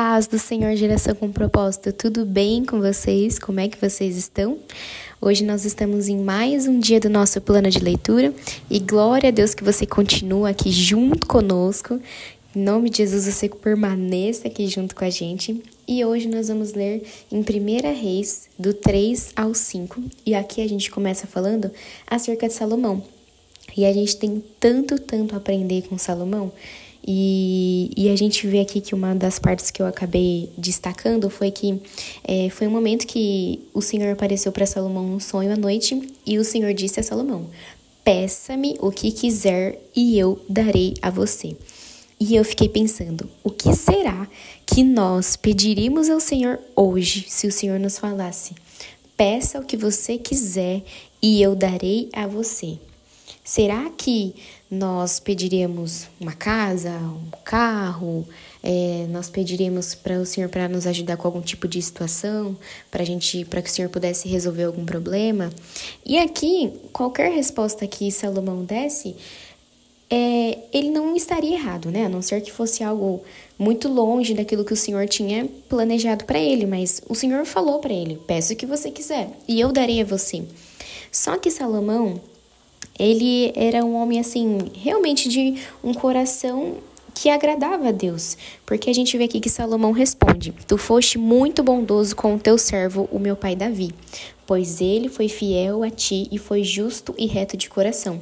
Paz do Senhor, geração com propósito, tudo bem com vocês? Como é que vocês estão? Hoje nós estamos em mais um dia do nosso plano de leitura e glória a Deus que você continua aqui junto conosco. Em nome de Jesus, você permaneça aqui junto com a gente. E hoje nós vamos ler em 1 Reis, do 3 ao 5. E aqui a gente começa falando acerca de Salomão. E a gente tem tanto a aprender com Salomão. E a gente vê aqui que uma das partes que eu acabei destacando foi que foi um momento que o Senhor apareceu para Salomão num sonho à noite e o Senhor disse a Salomão: peça-me o que quiser e eu darei a você. E eu fiquei pensando, o que será que nós pediríamos ao Senhor hoje se o Senhor nos falasse: peça o que você quiser e eu darei a você? Será que nós pediríamos uma casa, um carro? Nós pediríamos para o Senhor para nos ajudar com algum tipo de situação, para que o Senhor pudesse resolver algum problema? E aqui, qualquer resposta que Salomão desse, ele não estaria errado, né? A não ser que fosse algo muito longe daquilo que o Senhor tinha planejado para ele, mas o Senhor falou para ele: peça o que você quiser e eu darei a você. Só que Salomão, ele era um homem, assim, realmente de um coração que agradava a Deus. Porque a gente vê aqui que Salomão responde: tu foste muito bondoso com o teu servo, o meu pai Davi, pois ele foi fiel a ti e foi justo e reto de coração.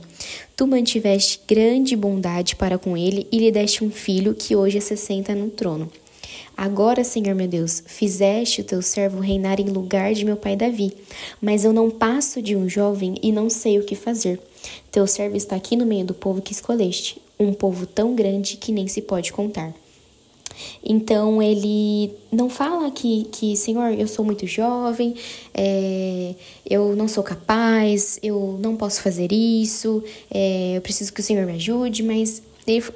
Tu mantiveste grande bondade para com ele e lhe deste um filho que hoje se senta no trono. Agora, Senhor meu Deus, fizeste o teu servo reinar em lugar de meu pai Davi, mas eu não passo de um jovem e não sei o que fazer. Teu servo está aqui no meio do povo que escolheste, um povo tão grande que nem se pode contar. Então, ele não fala que Senhor, eu sou muito jovem, eu não sou capaz, eu não posso fazer isso, eu preciso que o Senhor me ajude, mas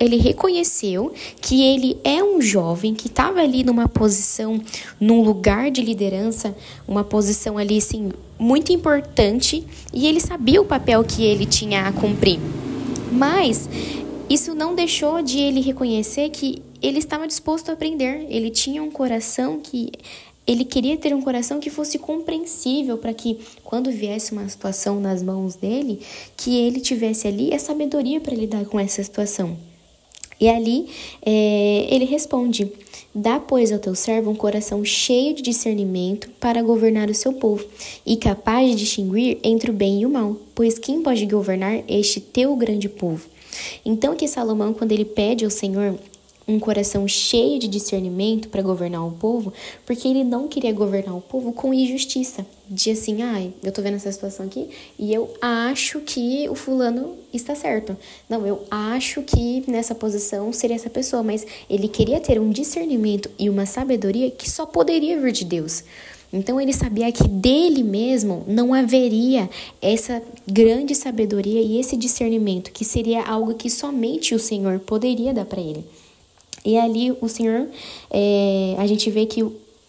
ele reconheceu que ele é um jovem que estava ali numa posição, num lugar de liderança, uma posição ali, assim, muito importante, e ele sabia o papel que ele tinha a cumprir. Mas isso não deixou de ele reconhecer que ele estava disposto a aprender. Ele tinha um coração que... Ele queria ter um coração que fosse compreensível para que, quando viesse uma situação nas mãos dele, que ele tivesse ali a sabedoria para lidar com essa situação. E ali ele responde: dá, pois, ao teu servo um coração cheio de discernimento para governar o seu povo e capaz de distinguir entre o bem e o mal, pois quem pode governar este teu grande povo? Então, que Salomão, quando ele pede ao Senhor um coração cheio de discernimento para governar o povo, porque ele não queria governar o povo com injustiça. De assim, eu tô vendo essa situação aqui e eu acho que o fulano está certo. Não, eu acho que nessa posição seria essa pessoa, mas ele queria ter um discernimento e uma sabedoria que só poderia vir de Deus. Então ele sabia que dele mesmo não haveria essa grande sabedoria e esse discernimento, que seria algo que somente o Senhor poderia dar para ele. E ali o Senhor, a gente vê que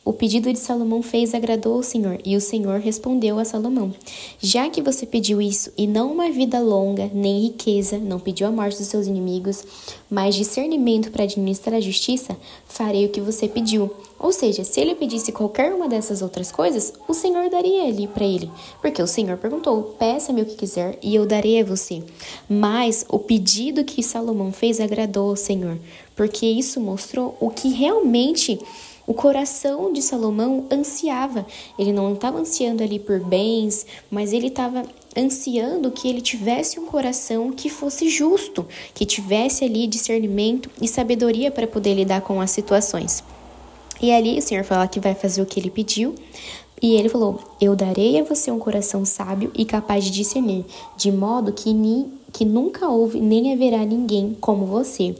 o pedido de Salomão agradou ao Senhor, e o Senhor respondeu a Salomão: já que você pediu isso, e não uma vida longa, nem riqueza, não pediu a morte dos seus inimigos, mas discernimento para administrar a justiça, farei o que você pediu. Ou seja, se ele pedisse qualquer uma dessas outras coisas, o Senhor daria ali para ele. Porque o Senhor perguntou: peça-me o que quiser e eu darei a você. Mas o pedido que Salomão fez agradou ao Senhor, porque isso mostrou o que realmente o coração de Salomão ansiava. Ele não estava ansiando ali por bens, mas ele estava ansiando que ele tivesse um coração que fosse justo, que tivesse ali discernimento e sabedoria para poder lidar com as situações. E ali o Senhor fala que vai fazer o que ele pediu, e ele falou: eu darei a você um coração sábio e capaz de discernir, de modo que nunca houve nem haverá ninguém como você.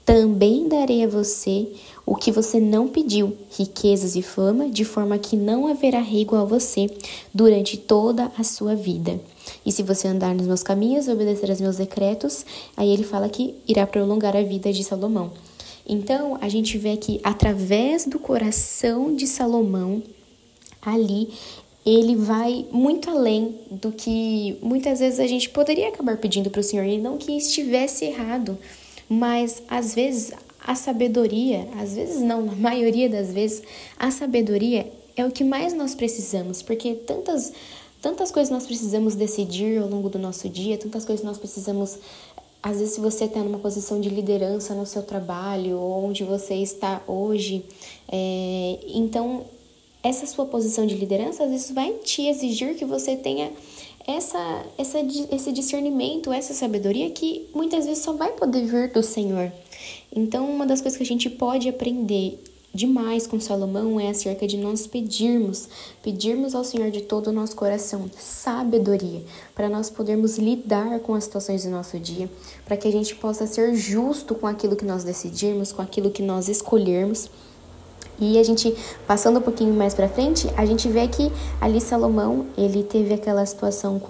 Também darei a você o que você não pediu, riquezas e fama, de forma que não haverá rei igual a você durante toda a sua vida. E se você andar nos meus caminhos e obedecer aos meus decretos, aí ele fala que irá prolongar a vida de Salomão. Então, a gente vê que através do coração de Salomão, ali, ele vai muito além do que muitas vezes a gente poderia acabar pedindo para o Senhor, e não que estivesse errado, mas às vezes a sabedoria, às vezes não, na maioria das vezes, a sabedoria é o que mais nós precisamos, porque tantas coisas nós precisamos decidir ao longo do nosso dia, tantas coisas nós precisamos. Às vezes, se você está numa posição de liderança no seu trabalho, ou onde você está hoje, então, essa sua posição de liderança, às vezes, vai te exigir que você tenha esse discernimento, essa sabedoria que muitas vezes só vai poder vir do Senhor. Então, uma das coisas que a gente pode aprender demais com Salomão é acerca de nós pedirmos ao Senhor de todo o nosso coração sabedoria, para nós podermos lidar com as situações do nosso dia, para que a gente possa ser justo com aquilo que nós decidirmos, com aquilo que nós escolhermos. E a gente, passando um pouquinho mais para frente, a gente vê que ali Salomão, ele teve aquela situação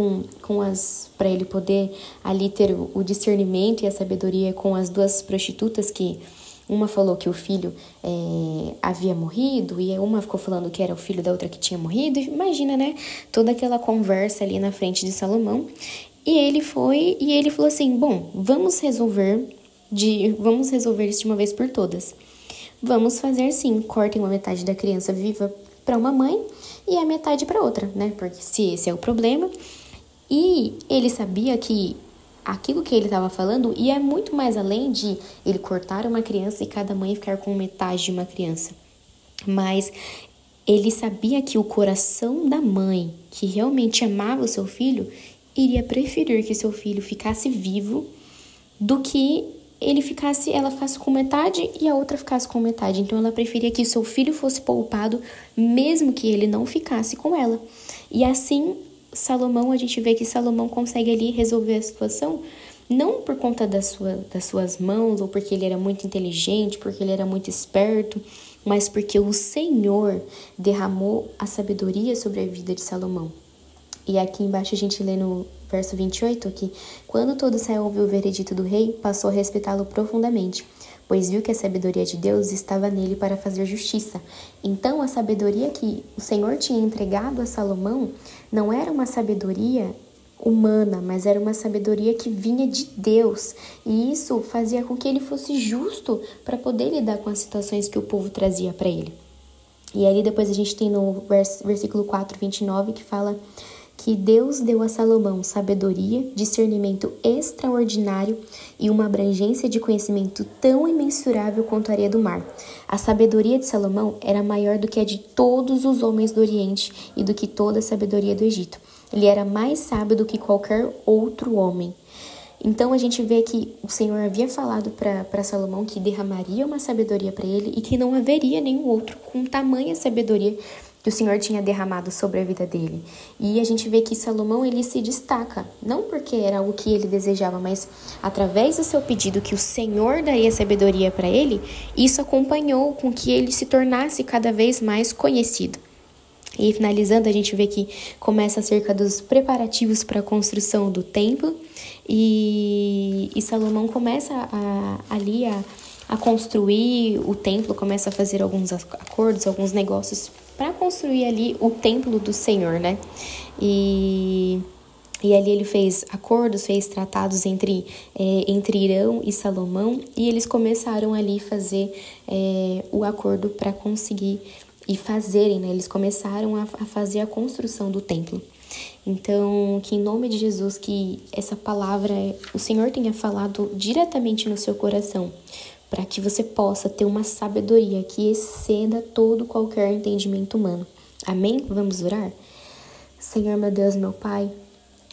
para ele poder ali ter o discernimento e a sabedoria com as duas prostitutas, que uma falou que o filho havia morrido e uma ficou falando que era o filho da outra que tinha morrido. Imagina, né? Toda aquela conversa ali na frente de Salomão. E ele falou assim, bom, vamos resolver isso de uma vez por todas. Vamos fazer sim, cortem uma metade da criança viva para uma mãe e a metade para outra, né? Porque se esse é o problema. E ele sabia que aquilo que ele estava falando ia muito mais além de ele cortar uma criança e cada mãe ficar com metade de uma criança. Mas ele sabia que o coração da mãe, que realmente amava o seu filho, iria preferir que seu filho ficasse vivo do que ela ficasse com metade e a outra ficasse com metade. Então, ela preferia que seu filho fosse poupado, mesmo que ele não ficasse com ela. E assim, a gente vê que Salomão consegue ali resolver a situação, não por conta das suas mãos, ou porque ele era muito inteligente, porque ele era muito esperto, mas porque o Senhor derramou a sabedoria sobre a vida de Salomão. E aqui embaixo a gente lê no verso 28 que quando todo Israel ouviu o veredito do rei, passou a respeitá-lo profundamente, pois viu que a sabedoria de Deus estava nele para fazer justiça. Então, a sabedoria que o Senhor tinha entregado a Salomão não era uma sabedoria humana, mas era uma sabedoria que vinha de Deus. E isso fazia com que ele fosse justo para poder lidar com as situações que o povo trazia para ele. E aí depois a gente tem no versículo 4, 29, que fala que Deus deu a Salomão sabedoria, discernimento extraordinário e uma abrangência de conhecimento tão imensurável quanto a areia do mar. A sabedoria de Salomão era maior do que a de todos os homens do Oriente e do que toda a sabedoria do Egito. Ele era mais sábio do que qualquer outro homem. Então a gente vê que o Senhor havia falado para Salomão que derramaria uma sabedoria para ele e que não haveria nenhum outro com tamanha sabedoria que o Senhor tinha derramado sobre a vida dele. E a gente vê que Salomão, ele se destaca, não porque era algo que ele desejava, mas através do seu pedido que o Senhor daria sabedoria para ele, isso acompanhou com que ele se tornasse cada vez mais conhecido. E finalizando, a gente vê que começa acerca dos preparativos para a construção do templo e Salomão começa a construir o templo, começa a fazer alguns acordos, alguns negócios para construir ali o templo do Senhor, né? E ali ele fez acordos, fez tratados entre Irão e Salomão, e eles começaram ali a fazer o acordo para conseguir e fazerem, né? Eles começaram a fazer a construção do templo. Então, que em nome de Jesus, que essa palavra o Senhor tenha falado diretamente no seu coração, para que você possa ter uma sabedoria que exceda todo qualquer entendimento humano. Amém? Vamos orar? Senhor, meu Deus, meu Pai,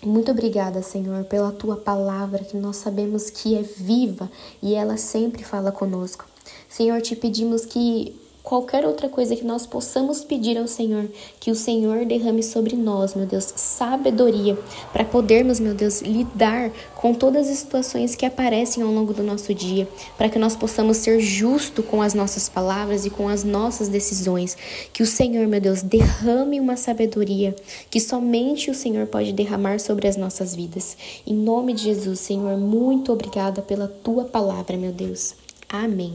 muito obrigada, Senhor, pela Tua palavra, que nós sabemos que é viva e ela sempre fala conosco. Senhor, te pedimos que qualquer outra coisa que nós possamos pedir ao Senhor, que o Senhor derrame sobre nós, meu Deus, sabedoria, para podermos, meu Deus, lidar com todas as situações que aparecem ao longo do nosso dia, para que nós possamos ser justos com as nossas palavras e com as nossas decisões. Que o Senhor, meu Deus, derrame uma sabedoria que somente o Senhor pode derramar sobre as nossas vidas. Em nome de Jesus, Senhor, muito obrigada pela Tua palavra, meu Deus. Amém.